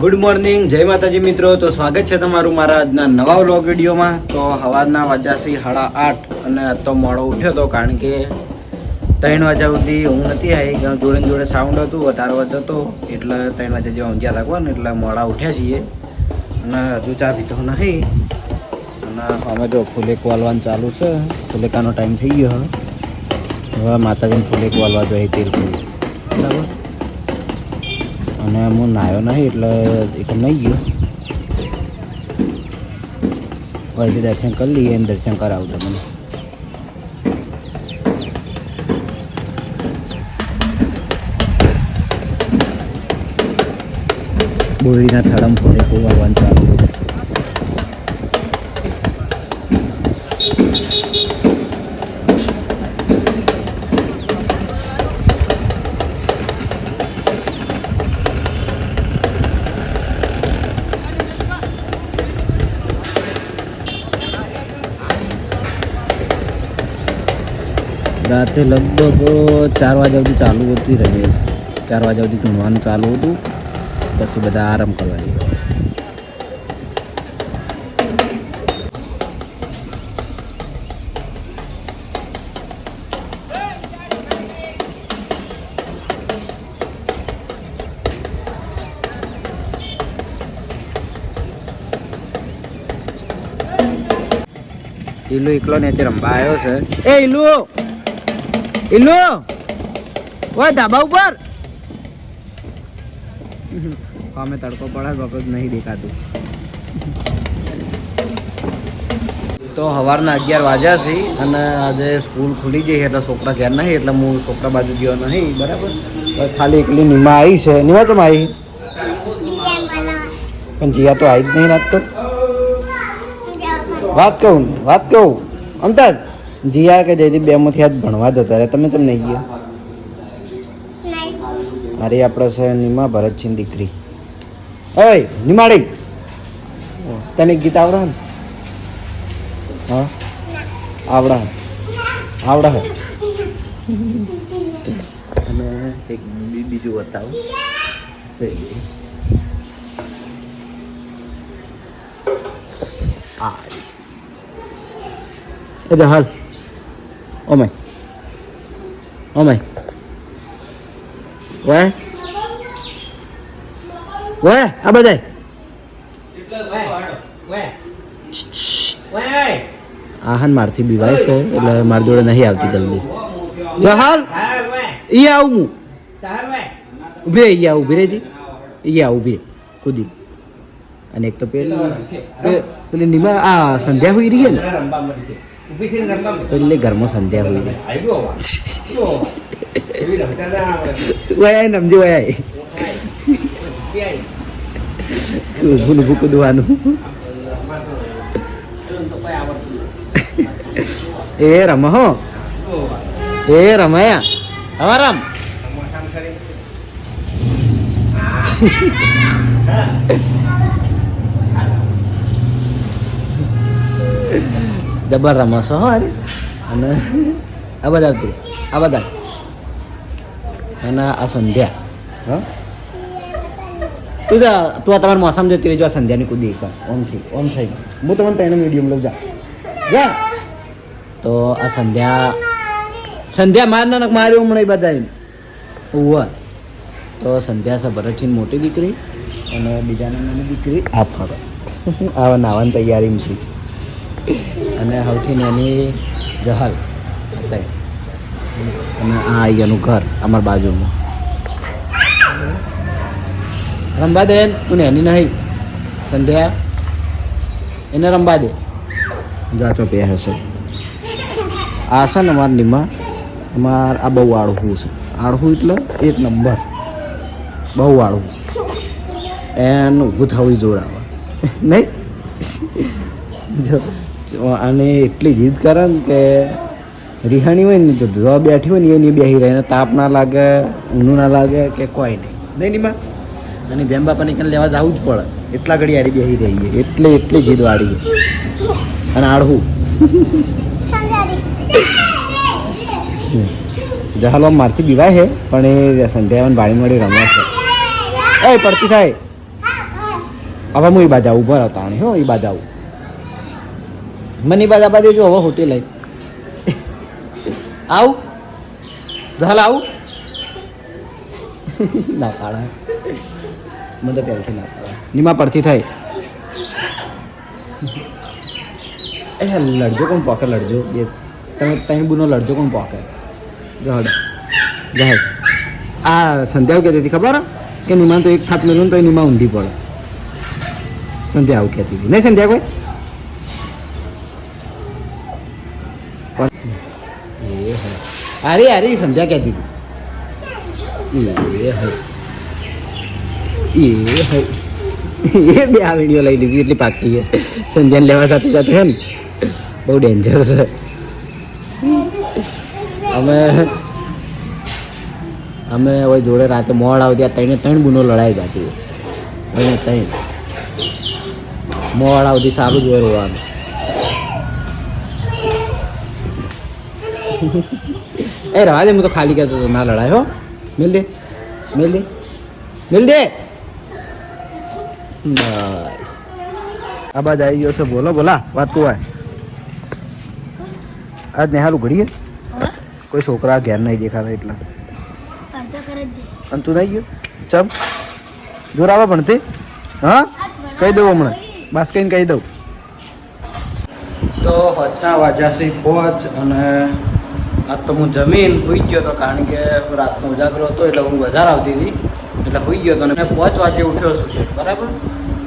Good morning, જય માતાજી મિત્રો. તો સ્વાગત છે તમારું મારા આજના નવા વ્લોગ વિડીયોમાં. તો સવારના વાગ્યાથી 8:30 અને આજ તો મોડો ઉઠ્યો હતો કારણ કે 3 વાગ્યા સુધી ઊંઘ નથી આવી. જોડે જોડે સાઉન્ડ હતું વધારે હતો એટલે 3 વાગ્યા જેવા ઊંઘ્યા લાગવા ને એટલે મોડા ઉઠ્યા છીએ અને હજુ ચા પીતો નહીં. અને અમે જો ફૂલેક વાલવાનું ચાલુ છે. ફૂલેકાનો ટાઈમ થઈ ગયો. હવે માતાજીને ફૂલેક વાલવા જોઈએ તેલ પૂરી બરાબર. અને હું નાયો નહીં એટલે એક નહીં ગયો. અહીંથી દર્શન કરી લઈએ એમ દર્શન કરાવતો મને. બોરીના થડમ ફોરે વાળવાનું ચાલુ. રાતે લગભગ 4 વાગ્યા સુધી ચાલુ હોતી રહે. 4 વાગ્યા સુધી ઘૂમવાનું ચાલુ હતું. પછી બધા આરામ કરવા ગયા. ઈલુ એકલો નીચે રમવા આવ્યો છે. એ ઈલુ ઈલુ ઓય ધાબા ઉપર. અમે તડકો પડે ગપત નહીં દેખાતું. તો સવારના 11 વાગ્યા છે અને આજે સ્કૂલ ખુલી ગઈ એટલે છોકરા ઘેર નહીં એટલે હું છોકરા બાજુ ગયો નહીં બરાબર. ખાલી એકલી નીમા આવી છે. નીમા ચમ આવી પણ જીયા તો આવી જ નહીં નાખતો. વાત કહું અમતાજ જીયા કે જયદીપ બેમાંથી આજ ભણવા જતા રહે. તમે કેમ નહીં ગયા? અરે આપણે છે નીમા ભરતસિંહ દીકરી. ઓય નીમાડી તને ગીત આવડે ને? હા આવડે હે. અને એક બીજું બતાવું. એ હાલ ઓમે ઓય આ બધા આહન મારથી બીવાય છે એટલે મારી જોડે નહીં આવતી જલ્દી. જો હાલ ઈ આવું હું ઉભી રહી ગયા. ઉભી રહેજી. ઈ આવું ઉભી ખુદી. અને એક તો પેલી નીમા આ સંધ્યા હોઈ રહી ને પેલે ઘરમાં સંધ્યા હોઈ રહી. વયા નમજો વયા ઊભું ઊભું કૂદવાનું. એ રમ હો એ રમાયા હવે રમ. જબર રમશો હો. અરે અને આ બધા અને આ સંધ્યા. હા તું તમારા મોસમ જતી રહેજો. આ સંધ્યાની કુદી ઓમ થઈ હું તમને તેને મીડિયમ લઉં જા. તો આ સંધ્યા માર્યું હમણાં બધા ઉવા. તો સંધ્યા છે ભરતસિંહ મોટી દીકરી અને બીજાની નાની દીકરી આ ફરો આવા નાવાની તૈયારીમાં છે. અને સૌથી નાની જહાલ અને આ અહીંયાનું ઘર અમારા બાજુમાં. રમવા દે તું એની નહીં સંધ્યા એને રમવા દે. જાચો પે હશે. આ છે ને અમારા નીમા આ બહુ આળહું છે. આળહું એટલે 1 નંબર. બહુ આળહું. એનું ઊભું થવું જોર આવે નહીં. અને એટલી જીદ કરે ને કે રિહાણી હોય ને તો જો બેઠી હોય ને એની બેસી રહે ને તાપ ના લાગે ઊનું ના લાગે કે કોઈ નહીં નીમા. અને બેમ બાપાને ક્યાં લેવા જવું જ પડે એટલા ઘડી હારી બેસી રહીએ એટલી જીદ વાળી. અને આળહું જહાલો મારથી બીવાય છે પણ એ સંધ્યાવન બાળી મળી રમે છે. એ પડતી થાય હવે હું એ બાજુ આવું ઉભા રહો તાણી હો એ બાજુ આવું મને એ બાજુ આ બાજુ જો હવે હોટી લઈ આવું હાલ આવું ના પાડા મને તો પહેલથી ના પાડા નીમા પડતી થઈ એ લડજો કોણ પોકે લડજો બે તમે ત્રણ બુનો લડજો કોણ પોકે જહડ જહડ આ સંધ્યા કહેતી હતી ખબર કે નિમાન તો એક થાપ મેળવું તો એ નિમા ઊંધી પડે સંધ્યા આવું કહેતી હતી નહીં સંધ્યા કોઈ એ અરે અરે સંધ્યા કહેતી હતી એ બે આ વિડીયો લઈ લીધી એટલી પાકી છે સંધ્યાને લેવા સાથે સાથે હે ને બહુ ડેન્જર છે અમે હવે જોડે રાતે મોડ આવતી આ ત્રણ બુનો લડાઈ જતી ત્રણ મોડ આવતી સારું જોઈ રોવાનું એ રવા દે હું તો ખાલી કહેતો હતો ના લડાય હો મિલ દે બસ આ બાદ આવી ગયો છે બોલો બોલા વાત તું આય આજ નેહાલ ઉઘડીએ કોઈ છોકરા ઘેર નહીં દેખાતા એટલા અને તું નહીં ગયો ચમ જોર આવે ભણતી હા કહી દઉં હમણાં બસ કહીને કહી દઉં તો હોજના વાગ્યા છે 5 અને આજ તો હું જમીન હોઈ ગયો હતો કારણ કે રાતનો ઉજાગરો હતો એટલે હું વધારે આવતી હતી એટલે હોઈ ગયો હતો અને 5 વાગે ઉઠ્યો છું છે બરાબર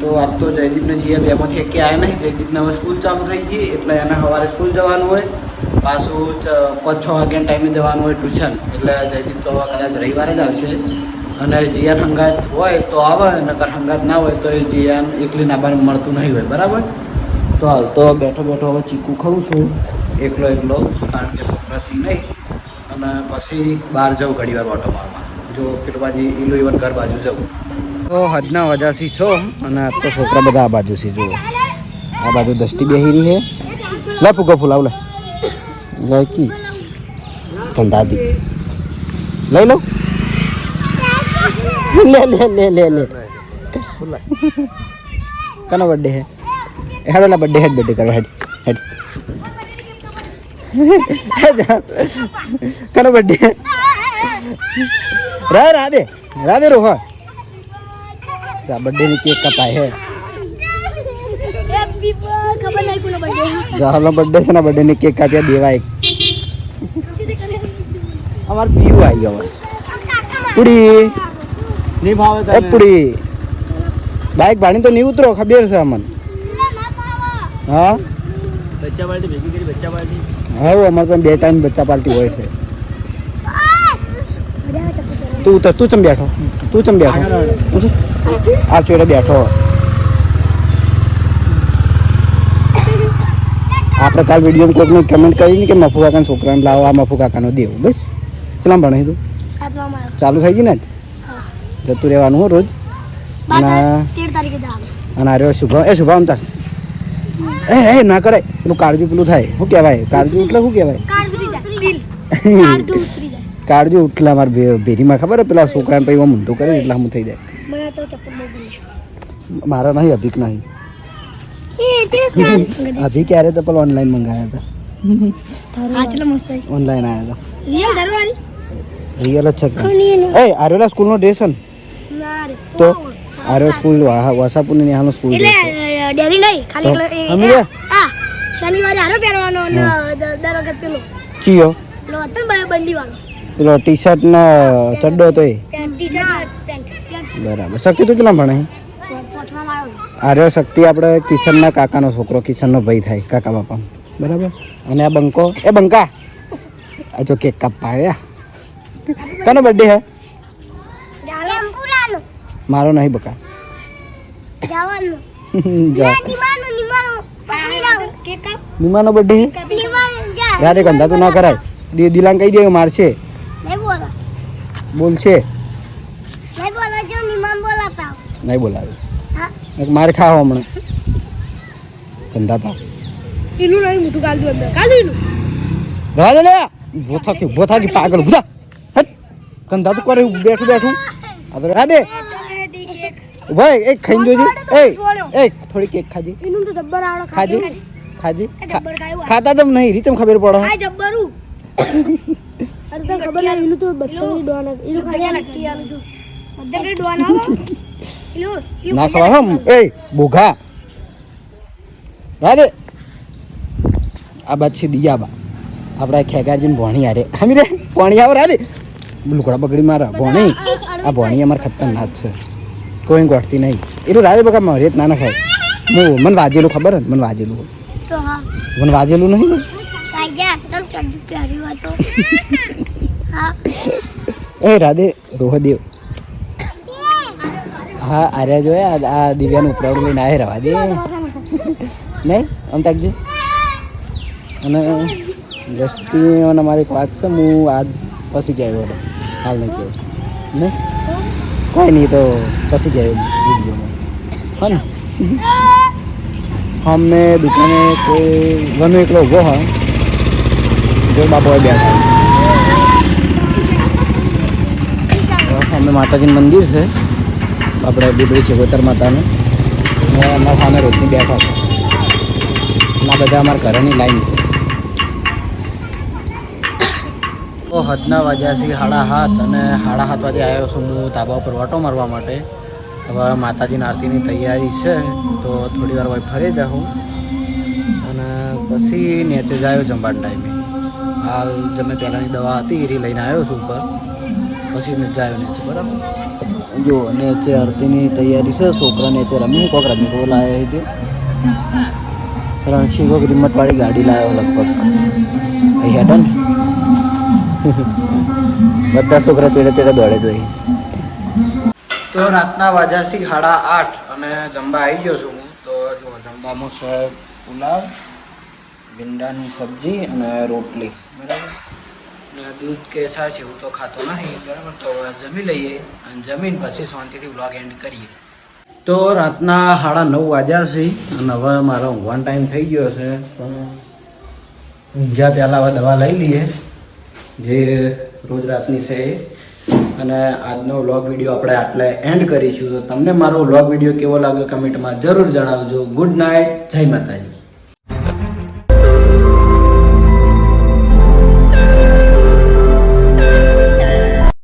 તો આજ તો જયદીપને જઈએ બેમાંથી એકે આવ્યા નહીં જયદીપને હવે સ્કૂલ ચાલુ થઈ ગઈ એટલે એને સવારે સ્કૂલ જવાનું હોય પાછું 5-6 વાગ્યાના ટાઈમે જવાનું હોય ટ્યુશન એટલે જયદીપ તો કદાચ રવિવારે જ આવશે અને જીયાન હંગાત હોય તો આવે નકર હંગાત ના હોય તો એ જીયાન એકલી નાબાર મળતું નહીં હોય બરાબર તો હાલ તો બેઠો બેઠો હવે ચીકુ ખાઉં છું એકલો કારણ કે છોકરા સી નહીં અને પછી બહાર જાઉં ઘડી વાર ઓટો મારવા જો પેલું બાજુ ઈલો ઇવન ઘર બાજુ જાઉં તો હજના વજાસી છો અને આજ તો છોકરા બધા આ બાજુ છે જુઓ આ બાજુ દસ્તી બેહી રહી છે લે ફૂગો ફૂલાવ લે લડકી ધંધાદી લઈ લઉં લે લે લે લે લે કનો બર્થડે હે હેડોલા બર્થડે કરવા હેડ કનો બર્થડે રાધે રોહા જા બર્થડે ની કેક કપાય હે જાહલો બર્થડે છે ને બર્થડે ની કેક કાપ્યા દેવાય અમાર પીયુ આવી ગયો પુડી નહીં ભાવે એ પુડી બાઈક ભાણી તો નહીં ઉતરો ખબર છે અમને હા બચ્ચા પાર્ટી ભેગી કરી બચ્ચા પાર્ટી હા અમારે તો 2 ટાઈમ બચ્ચા પાર્ટી હોય છે તું ચમ બેઠો આ ચોરે બેઠો આપણે કાલ વિડીયો કોકને કમેન્ટ કરીને કે મફુ કાકાના છોકરાને લાવો આ મફુ કાકાનો દેવું બસ સલામ ભણે તું ચાલુ થઈ ગઈ ને જતું રહેવાનું હો રોજ અને 13 તારીખે જવાનું અને આર્યો શુભમ તાર એ ના કરાય પેલું કાળજુ પેલું થાય શું કહેવાય કાળજુ એટલે શું કહેવાય કાળજુ એટલે અમારે ભેરીમાં ખબર હે પેલા છોકરાને પછી મૂંધું કરે એટલે હું થઈ જાય મારા નહીં અભિક નહીં અભી ક્યારે તો પેલા ઓનલાઈન મંગાવ્યા હતા ઓનલાઈન આવ્યા હતા રિયલ જ છે એ આર્યોલા સ્કૂલનો ડ્રેસ છે તો આર્યો સ્કૂલ વાસાપુરની નેહાનો સ્કૂલ ડ્રેસ ડેરી નહીં ખાલી હા શનિવારે આરો પહેરવાનો અને દર વખત પેલો ચિયો પેલો હતો ને બંડી વાળો પેલો ટી શર્ટ ને ચડ્ડો હતો એ ટી શર્ટ પેન્ટ બરાબર શક્તિ તું કેટલા ભણે આર્યો શક્તિ આપણે કિશનના કાકાનો છોકરો કિશનનો ભાઈ થાય કાકા બાપા બરાબર અને આ બંકો એ બંકા આ જો કેક કાપવા આવ્યા કોનો બર્થડે હે મારો નહીં બકા નિમાનો બર્થડે હે રાતે કંધા તો ના કરાય દિલાંગ કહી દે મારશે બોલશે નહીં બોલાવે મારે ખાઓ હમણાં કંધા તા રવા દે લે ભોથા કે પાગલ ભૂતા હટ કંધા તો કરે બેઠું આ તો રાધે ભાઈ એક ખાઈ જોજી એ થોડી કેક ખાજી એનું તો જબ્બર આવડે ખાજી ખાજી જબ્બર ખાયું ખાતા તમ નહીં રીચમ ખબર પડે ખાય જબ્બરું અરે તને ખબર નહીં એનું તો બધા ડોન એનું ખાયા નથી આલું છું બધા ડોન આવો એનું ના ખવા હમ એ બોઘા રાધે આ બાદ છે દિયાબા આપણા ખેગારજીને ભોણી આરે હમી રે ભોણી આવો રાધે લુકડા બગડી મારા ભોણી આ ભોણી અમારે ખતરનાક છે કોઈ ગોઠતી નહીં એટલું રાધે બકા મારે ના ના ખાય હું મને વાજેલું ખબર ને મને વાજેલું તો હા મને વાજેલું નહીં ને કાયા તમ કડું કર્યું હતો હા એ રાધે રોહદેવ હા આર્યા જોયા આ દિવ્યાનું ઉપરાવડું લઈને આવે રવા દે નહીં આમ તાકજી અને દ્રષ્ટિ અને મારી એક વાત છે હું આજ પછી જ આવ્યો હતો હાલ નહીં કહ્યું નહીં કોઈ નહીં તો પછી જ આવ્યો વિડીયોમાં હા ને અમે દુકાને કોઈ ગમે એકલો ઊભો હોય જો બાપો બેઠા અમે માતાજીનું મંદિર છે આપણે બીબડી છે ગોતર માતાનું અમારા સામે રોજની બેઠા છે આ બધા અમારા ઘરની લાઈન છે તો હદના વાગ્યા છે 7:30 અને 7:30 વાગે આવ્યો છું હું ધાબા ઉપર વાટો મારવા માટે હવે માતાજીની આરતીની તૈયારી છે તો થોડી વાર ભાઈ ફરી જાઉં અને પછી નીચે જાયો જમવાના ટાઈમે હાલ જમે પહેલાંની દવા હતી એ લઈને આવ્યો છું ઉપર પછી જાયો નીચે બરાબર જો નીચે આરતીની તૈયારી છે છોકરા નીચે રમી કોક લાવ્યો હતી રણસી કોક રિમોટવાળી ગાડી લાવ્યો લગભગ અહીંયા ડન બધા છોકરા તેડે તેડે દોડે જોઈએ તો રાતના વાગ્યા છે 8:30 અને જમવા આવી ગયો છું હું તો જો જમવામાં છે પુલાવ ભીંડાની સબ્જી અને રોટલી બરાબર અને દૂધ કે છાશ એવું તો ખાતો નહીં બરાબર તો જમી લઈએ અને જમીન પછી શાંતિથી વ્લોગ એન્ડ કરીએ તો રાતના 9:30 વાગ્યા છે અને હવે મારો ઊંઘવાનો ટાઈમ થઈ ગયો છે પણ ઊંઘ્યા પહેલાં હવે દવા લઈ લઈએ જે રોજ રાતની છે અને આજનો વ્લોગ વિડીયો આપણે આટલે એન્ડ કરીશું તો તમને મારો વ્લોગ વિડીયો કેવો લાગ્યો કમેન્ટમાં જરૂર જણાવજો ગુડ નાઇટ જય માતાજી